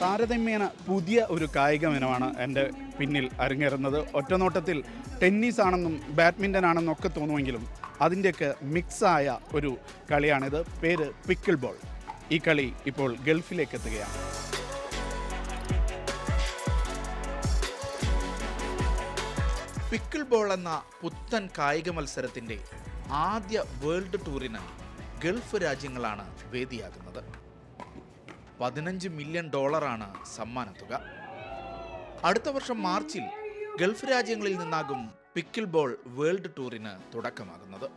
താരതമ്യേന പുതിയ ഒരു കായിക ഇനമാണ് എൻ്റെ പിന്നിൽ അരങ്ങേറുന്നത്. ഒറ്റനോട്ടത്തിൽ ടെന്നീസ് ആണെന്നും ബാഡ്മിൻ്റൺ ആണെന്നും ഒക്കെ തോന്നുമെങ്കിലും അതിൻ്റെയൊക്കെ മിക്സായ ഒരു കളിയാണിത്. പേര് പിക്കിൾ ബോൾ. ഈ കളി ഇപ്പോൾ ഗൾഫിലേക്ക് എത്തുകയാണ്. പിക്കിൾ ബോൾ എന്ന പുത്തൻ കായിക മത്സരത്തിൻ്റെ ആദ്യ വേൾഡ് ടൂറിന് ഗൾഫ് രാജ്യങ്ങളാണ് വേദിയാകുന്നത്. $15 മില്യൺ സമ്മാനത്തുക. അടുത്ത വർഷം മാർച്ചിൽ ഗൾഫ് രാജ്യങ്ങളിൽ നിന്നാകും പിക്കിൾ ബോൾ വേൾഡ് ടൂറിന് തുടക്കമാകുന്നത്.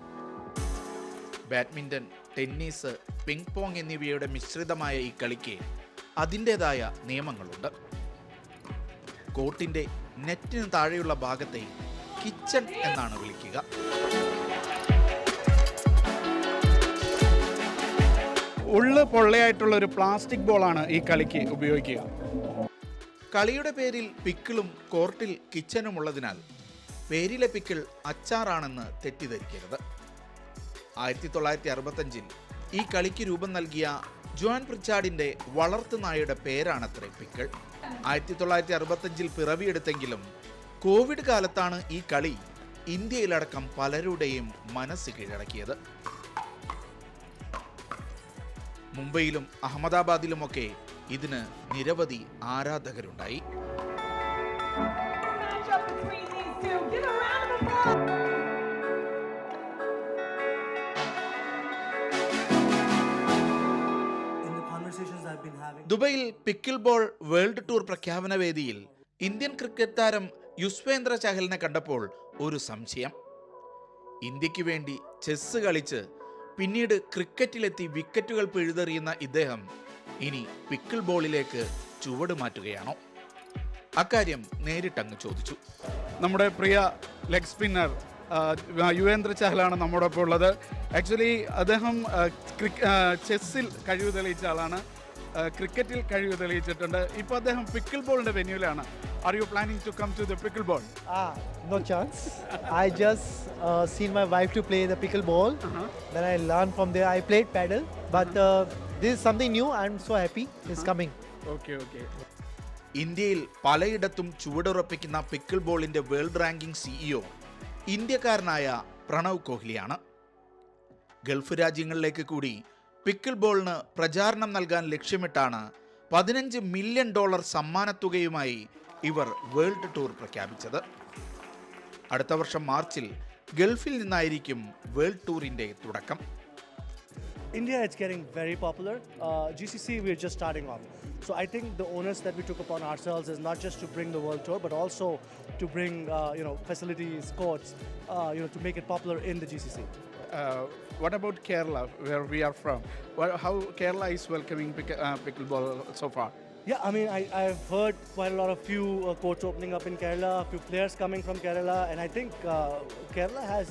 ബാഡ്മിൻ്റൺ, ടെന്നീസ്, പിങ് പോങ് എന്നിവയുടെ മിശ്രിതമായ ഈ കളിക്ക് അതിൻ്റെതായ നിയമങ്ങളുണ്ട്. കോർട്ടിൻ്റെ നെറ്റിന് താഴെയുള്ള ഭാഗത്തെ കിച്ചൺ എന്നാണ് വിളിക്കുക. ഉള്ളു പൊള്ളയായിട്ടുള്ള ഒരു പ്ലാസ്റ്റിക് ബോളാണ് ഈ കളിക്ക് ഉപയോഗിക്കുക. കളിയുടെ പേരിൽ പിക്കിളും കോർട്ടിൽ കിച്ചനും ഉള്ളതിനാൽ പേരിലെ പിക്കിൾ അച്ചാറാണെന്ന് തെറ്റിദ്ധരിക്കരുത്. 1965 ഈ കളിക്ക് രൂപം നൽകിയ ജോൺ പ്രിച്ചാർഡിന്റെ വളർത്തുനായയുടെ പേരാണത്രേ പിക്കിൾ. 1965 പിറവിയെടുത്തെങ്കിലും കോവിഡ് കാലത്താണ് ഈ കളി ഇന്ത്യയിലടക്കം പലരുടെയും മനസ്സ് കീഴടക്കിയത്. മുംബൈയിലും അഹമ്മദാബാദിലുമൊക്കെ ഇതിന് നിരവധി ആരാധകരുണ്ടായി. ദുബൈയിൽ പിക്കിൾ ബോൾ വേൾഡ് ടൂർ പ്രഖ്യാപന വേദിയിൽ ഇന്ത്യൻ ക്രിക്കറ്റ് താരം യുസ്വേന്ദ്ര ചഹലിനെ കണ്ടപ്പോൾ ഒരു സംശയം. ഇന്ത്യക്ക് വേണ്ടി ചെസ് കളിച്ച് പിന്നീട് ക്രിക്കറ്റിലെത്തി വിക്കറ്റുകൾ പിഴുതെറിയുന്ന ഇദ്ദേഹം ഇനി പിക്കിൾ ബോളിലേക്ക് ചുവട് മാറ്റുകയാണോ? അക്കാര്യം നേരിട്ടങ്ങ് ചോദിച്ചു. നമ്മുടെ പ്രിയ ലെഗ് സ്പിന്നർ യുവേന്ദ്ര ചഹലാണ് നമ്മോടൊപ്പം ഉള്ളത്. ആക്ച്വലി അദ്ദേഹം ചെസ്സിൽ കഴിവ് തെളിയിച്ച ആളാണ്, ക്രിക്കറ്റിൽ കഴിവ് തെളിയിച്ചിട്ടുണ്ട്. ഇപ്പോൾ അദ്ദേഹം pickle ബോളിന്റെ വെന്യൂലാണ്. Are you planning to come to the pickle ball? No chance. I just seen my wife to play the pickle ball. Then I learned from there. I played paddle, but this is something new. I'm so happy it's coming. Okay. ഇന്ത്യയിൽ പലയിടത്തും ചുവടുറപ്പിക്കുന്ന പിക്കിൾ ബോളിന്റെ world ranking CEO ഇന്ത്യക്കാരനായ പ്രണവ് കോഹ്ലിയാണ്. Gulf രാജ്യങ്ങളിലേക്ക് കൂടി pickle ബോളിന് പ്രചാരണം നൽകാൻ ലക്ഷ്യമിട്ടാണ് $15 മില്യൺ സമ്മാനത്തുകയുമായി ഇവർ വേൾഡ് ടൂർ പ്രഖ്യാപിച്ചത്. അടുത്ത വർഷം മാർച്ചിൽ ഗൾഫിൽ നിന്നായിരിക്കും വേൾഡ് ടൂറിന്റെ തുടക്കം. India is getting very popular. GCC we are just starting off. So I think the onus that we took upon ourselves is not just to bring the world tour, but also to bring facilities, courts, to make it popular in the GCC. What about Kerala, where we are from? How Kerala is welcoming pickleball so far? Yeah, I mean, I've heard quite a lot of few courts opening up in Kerala, a few players coming from Kerala, and I think Kerala has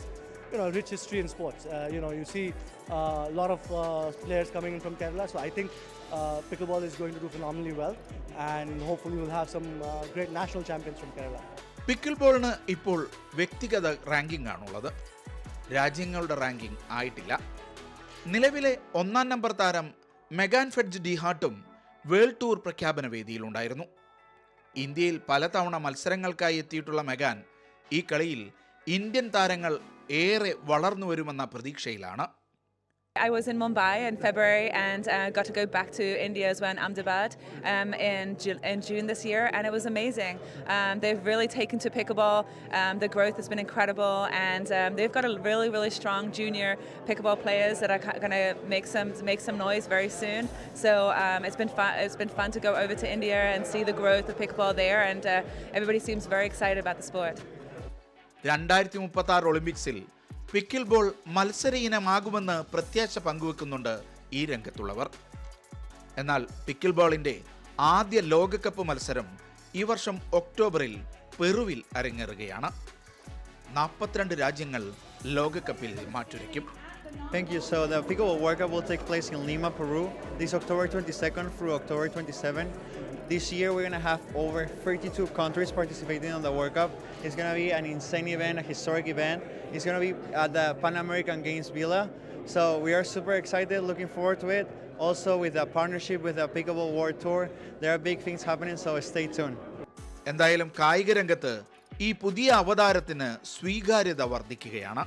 rich history in sports. You see a lot of players coming in from Kerala, so I think pickleball is going to do phenomenally well, and hopefully we'll have some great national champions from Kerala. പിക്കിൾബോളിന് ഇപ്പോൾ വ്യക്തിഗത ranking ആണുള്ളത്, രാജ്യങ്ങളുടെ ranking ആയിട്ടില്ല. നിലവിലെ 1-ാം number താരം Megane ഫെഡ്ജ് ഡിഹാർട്ടും world tour പ്രഖ്യാപന വേദിയിലുണ്ടായിരുന്നു. ഇന്ത്യയിൽ പലതവണ മത്സരങ്ങൾക്കായി എത്തിയിട്ടുള്ള മെഗാൻ ഈ കളിയിൽ ഇന്ത്യൻ താരങ്ങൾ ഏറെ വളർന്നു വരുമെന്ന പ്രതീക്ഷയിലാണ്. I was in Mumbai in February and got to go back to India as well in Ahmedabad in June this year, and it was amazing. They've really taken to pickleball. The growth has been incredible, and they've got a really strong junior pickleball players that are going to make some noise very soon. So it's been fun to go over to India and see the growth of pickleball there, and everybody seems very excited about the sport. 2036 ഒളിമ്പിക്സിൽ pickle ball മത്സര ഇനമാകുമെന്ന് പ്രത്യാശ പങ്കുവെക്കുന്നുണ്ട് ഈ രംഗത്തുള്ളവർ. എന്നാൽ pickle ബോളിന്റെ ആദ്യ ലോകകപ്പ് മത്സരം ഈ വർഷം ഒക്ടോബറിൽ പെറുവിൽ അരങ്ങേറുകയാണ്. 42 രാജ്യങ്ങൾ ലോകകപ്പിൽ മാറ്റുരയ്ക്കും. Thank you. So the Pickleball World Cup will take place in Lima, Peru, this October 22nd through October 27th. This year we're going to have over 32 countries participating on the World Cup. It's going to be an insane event, a historic event. It's going to be at the Pan American Games Villa. So we are super excited, looking forward to it. Also with the partnership with the Pickleball World Tour, there are big things happening, so stay tuned. എന്തായാലും കായിക രംഗത്ത് ഈ പുതിയ അവതാരത്തിന് സ്വീകാര്യത വർദ്ധിക്കുകയാണ്.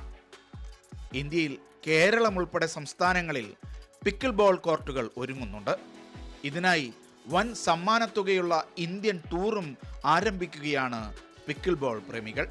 ഇന്ത്യയിൽ കേരളം ഉൾപ്പെടെ സംസ്ഥാനങ്ങളിൽ പിക്കിൾ ബോൾ കോർട്ടുകൾ ഒരുങ്ങുന്നുണ്ട്. ഇതിനായി വൻ സമ്മാനത്തുകയുള്ള ഇന്ത്യൻ ടൂറും ആരംഭിക്കുകയാണ് പിക്കിൾ ബോൾ പ്രേമികൾ.